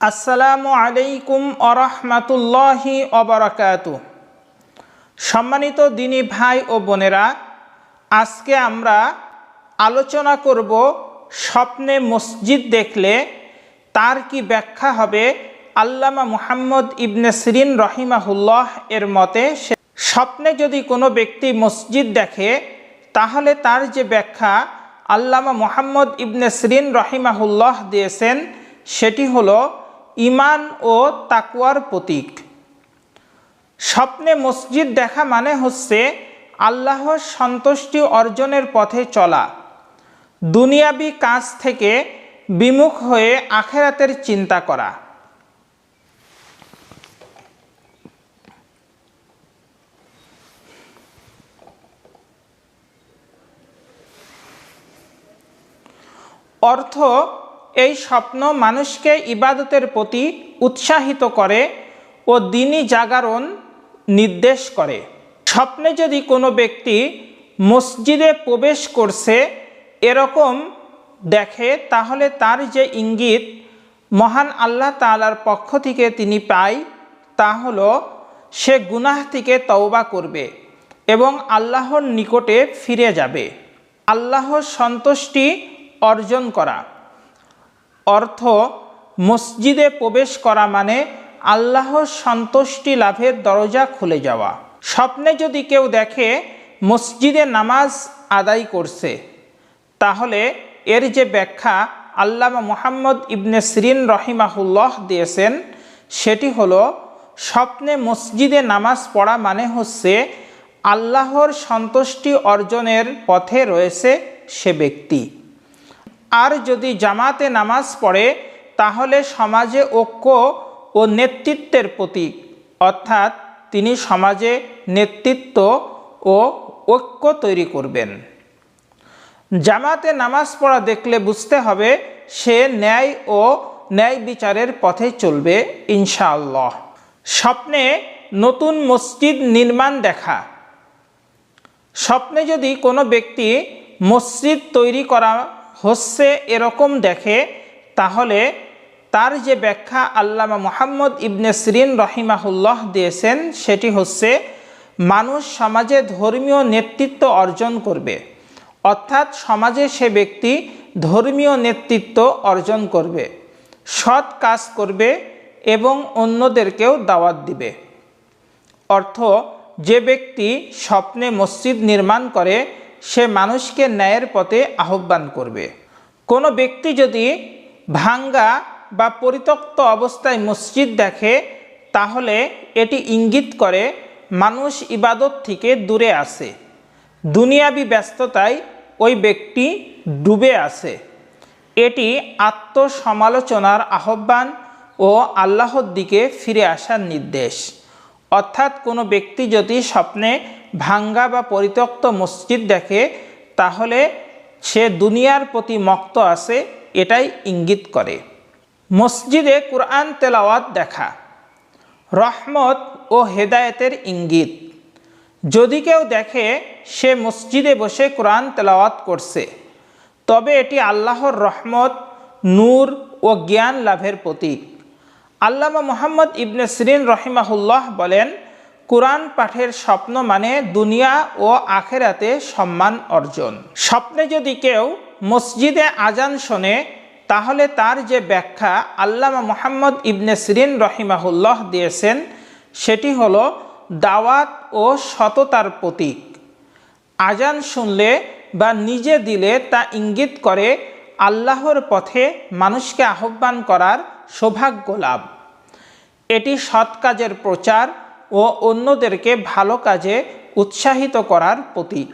আসসালামু আলাইকুম আরহামাতুল্লাহি ওবারাকাতুহু। সম্মানিত দিনী ভাই ও বোনেরা, আজকে আমরা আলোচনা করব স্বপ্নে মসজিদ দেখলে তার কি ব্যাখ্যা হবে। আল্লামা মুহাম্মদ ইবনে সিরিন রহিমাহুল্লাহ এর মতে স্বপ্নে যদি কোনো ব্যক্তি মসজিদ দেখে তাহলে তার যে ব্যাখ্যা আল্লামা মুহাম্মদ ইবনে সিরিন রহিমাহুল্লাহ দিয়েছেন সেটি হলো ঈমান ও তাকওয়ার প্রতীক। স্বপ্নে মসজিদ দেখা মানে হচ্ছে আল্লাহর সন্তুষ্টি অর্জনের পথে চলা, দুনিয়াবি কাজ থেকে বিমুখ হয়ে আখিরাতের চিন্তা করা। অর্থ, এই স্বপ্ন মানুষকে ইবাদতের প্রতি উৎসাহিত করে ও দ্বীনি জাগরণ নির্দেশ করে। স্বপ্নে যদি কোনো ব্যক্তি মসজিদে প্রবেশ করছে এরকম দেখে তাহলে তার যে ইঙ্গিত মহান আল্লাহ তাআলার পক্ষ থেকে তিনি পায় তা হলো সে গুনাহ থেকে তওবা করবে এবং আল্লাহর নিকটে ফিরে যাবে। আল্লাহর সন্তুষ্টি অর্জন করা অর্থ, মসজিদে প্রবেশ করা মানে আল্লাহর সন্তুষ্টি লাভের দরজা খুলে যাওয়া। স্বপ্নে যদি কেউ দেখে মসজিদে নামাজ আদায় করছে তাহলে এর যে ব্যাখ্যা আল্লামা মুহাম্মদ ইবনে সিরিন রহিমাহুল্লাহ দিয়েছেন সেটি হলো স্বপ্নে মসজিদে নামাজ পড়া মানে হচ্ছে আল্লাহর সন্তুষ্টি অর্জনের পথে রয়েছে সে ব্যক্তি। আর যদি জামাতে নামাজ পড়ে তাহলে সমাজে ঐক্য ও নেতৃত্বের প্রতীক, অর্থাৎ তিনি সমাজে নেতৃত্ব ও ঐক্য তৈরি করবেন। জামাতে নামাজ পড়া দেখলে বুঝতে হবে সে ন্যায় ও ন্যায় বিচারের পথে চলবে ইনশাআল্লাহ। স্বপ্নে নতুন মসজিদ নির্মাণ দেখা। স্বপ্নে যদি কোনো ব্যক্তি মসজিদ তৈরি করা হচ্ছে এরকম দেখে তাহলে তার যে ব্যাখ্যা আল্লামা মুহাম্মদ ইবনে সিরিন রহিমাহুল্লাহ দিয়েছেন সেটি হচ্ছে মানুষ সমাজে ধর্মীয় নেতৃত্ব অর্জন করবে, অর্থাৎ সমাজে সে ব্যক্তি ধর্মীয় নেতৃত্ব অর্জন করবে, সৎ কাজ করবে এবং অন্যদেরকেও দাওয়াত দিবে। অর্থ, যে ব্যক্তি স্বপ্নে মসজিদ নির্মাণ করে সে মানুষকে ন্যায়ের পথে আহ্বান করবে। কোনো ব্যক্তি যদি ভাঙ্গা বা পরিত্যক্ত অবস্থায় মসজিদ দেখে তাহলে এটি ইঙ্গিত করে মানুষ ইবাদত থেকে দূরে আছে, দুনিয়াবি ব্যস্ততায় ওই ব্যক্তি ডুবে আছে। এটি আত্মসমালোচনার আহ্বান ও আল্লাহর দিকে ফিরে আসার নির্দেশ। অর্থাৎ কোনো ব্যক্তি যদি স্বপ্নে ভাঙ্গা বা পরিত্যক্ত মসজিদ দেখে তাহলে সে দুনিয়ার প্রতি মক্ত আছে, এটাই ইঙ্গিত করে। মসজিদে কুরআন তেলাওয়াত দেখা রহমত ও হেদায়েতের ইঙ্গিত। যদি কেউ দেখে সে মসজিদে বসে কুরআন তেলাওয়াত করছে তবে এটি আল্লাহর রহমত, নূর ও জ্ঞান লাভের প্রতীক। আল্লামা মুহাম্মদ ইবনে সিরিন রহিমাহুল্লাহ বলেন, কুরআন পাঠের স্বপ্ন মানে দুনিয়া ও আখিরাতে সম্মান অর্জন। স্বপ্নে যদি কেউ মসজিদে আজান শোনে তাহলে তার যে ব্যাখ্যা আল্লামা মুহাম্মদ ইবনে সিরিন রহিমাহুল্লাহ দিয়েছেন সেটি হলো দাওয়াত ও সততার প্রতীক। আজান শুনলে বা নিজে দিলে তা ইঙ্গিত করে আল্লাহর পথে মানুষকে আহ্বান করার সৌভাগ্য লাভ। এটি সৎ কাজের প্রচার ও অন্যদেরকে ভালো কাজে উৎসাহিত করার প্রতীক।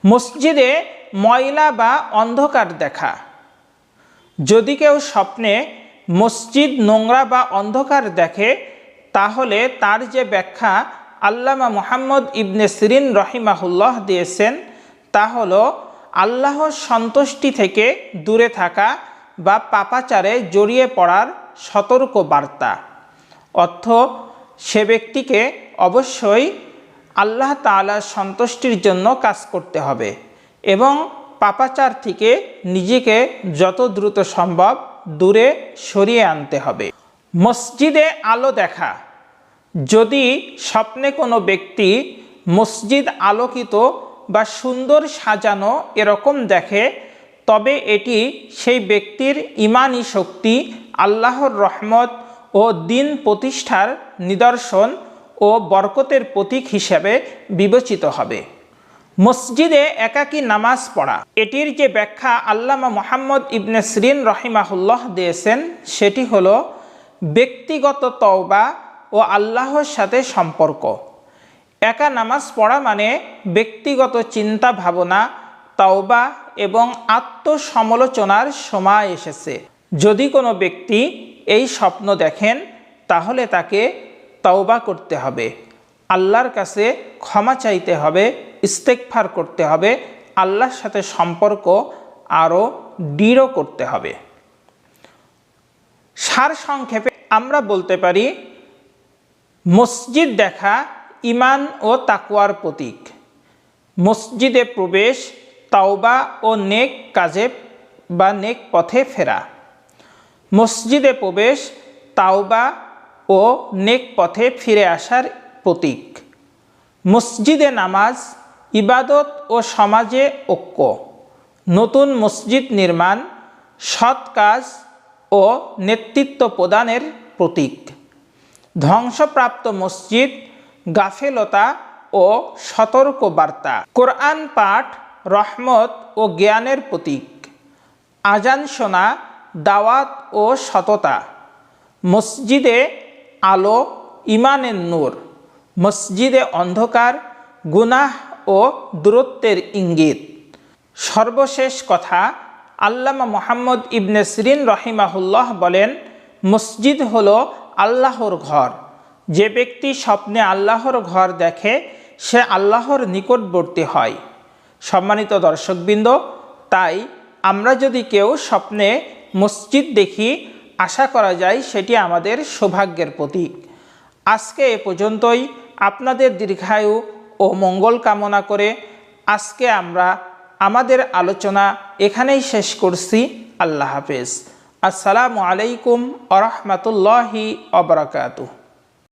মসজিদে ময়লা বা অন্ধকার দেখা। যদি কেউ স্বপ্নে মসজিদ নোংরা বা অন্ধকার দেখে তাহলে তার যে ব্যাখ্যা আল্লামা মুহাম্মদ ইবনে সিরিন রহিমাহুল্লাহ দিয়েছেন তা হলো আল্লাহর সন্তুষ্টি থেকে দূরে থাকা বা পাপাচারে জড়িয়ে পড়ার সতর্ক বার্তা। অর্থ, সে ব্যক্তিকে অবশ্যই আল্লাহ তাআলার সন্তুষ্টির জন্য কাজ করতে হবে এবং পাপাচার থেকে নিজেকে যত দ্রুত সম্ভব দূরে সরিয়ে আনতে হবে। মসজিদে আলো দেখা, যদি স্বপ্নে কোনো ব্যক্তি মসজিদ আলোকিত বা সুন্দর সাজানো এরকম দেখে, তবে এটি সেই ব্যক্তির ঈমানি শক্তি, আল্লাহর রহমত ও দ্বীন প্রতিষ্ঠার নিদর্শন ও বরকতের প্রতীক হিসেবে বিবেচিত হবে। মসজিদে একাকী নামাজ পড়া, এটির যে ব্যাখ্যা আল্লামা মুহাম্মদ ইবনে সিরিন রহিমাহুল্লাহ দিয়েছেন সেটি হলো ব্যক্তিগত তওবা ও আল্লাহর সাথে সম্পর্ক। একা নামাজ পড়া মানে ব্যক্তিগত চিন্তা ভাবনা, তওবা এবং আত্মসমালোচনার সময় এসেছে। যদি কোনো ব্যক্তি এই স্বপ্ন দেখেন তাহলে তাকে তওবা করতে হবে, আল্লাহর কাছে ক্ষমা চাইতে হবে, ইস্তেগফার করতে হবে, আল্লাহর সাথে সম্পর্ক আরও দৃঢ় করতে হবে। সারসংক্ষেপে আমরা বলতে পারি মসজিদ দেখা ঈমান ও তাকওয়ার প্রতীক। মসজিদে প্রবেশ তাওবা ও নেক কাজে বা নেক পথে ফেরা। মসজিদে প্রবেশ তাওবা ও নেক পথে ফিরে আসার প্রতীক। মসজিদে নামাজ ইবাদত ও সমাজে ঐক্য। নতুন মসজিদ নির্মাণ সৎ কাজ ও নেতৃত্ব প্রদানের প্রতীক। ধ্বংসপ্রাপ্ত মসজিদ গাফেলতা ও সতর্ক বার্তা। কোরআন পাঠ রহমত ও জ্ঞানের প্রতীক। আজান শোনা দাওয়াত ও সততা। মসজিদে আলো ঈমানের নূর, মসজিদে অন্ধকার গুনাহ ও দূরত্বের ইঙ্গিত। সর্বশেষ কথা, আল্লামা মুহাম্মদ ইবনে সিরিন রহিমাহুল্লাহ বলেন, মসজিদ হলো আল্লাহর ঘর। যে ব্যক্তি স্বপ্নে আল্লাহর ঘর দেখে সে আল্লাহর নিকটবর্তী হয়। সম্মানিত দর্শকবৃন্দ, তাই আমরা যদি কেউ স্বপ্নে মসজিদ দেখি, আশা করা যায় সেটি আমাদের সৌভাগ্যের প্রতীক। আজকে এ পর্যন্তই। আপনাদের দীর্ঘায়ু ও মঙ্গল কামনা করে আজকে আমরা আমাদের আলোচনা এখানেই শেষ করছি। আল্লাহ হাফেজ। আসসালামু আলাইকুম ওয়া রাহমাতুল্লাহি ওয়া বারাকাতুহু।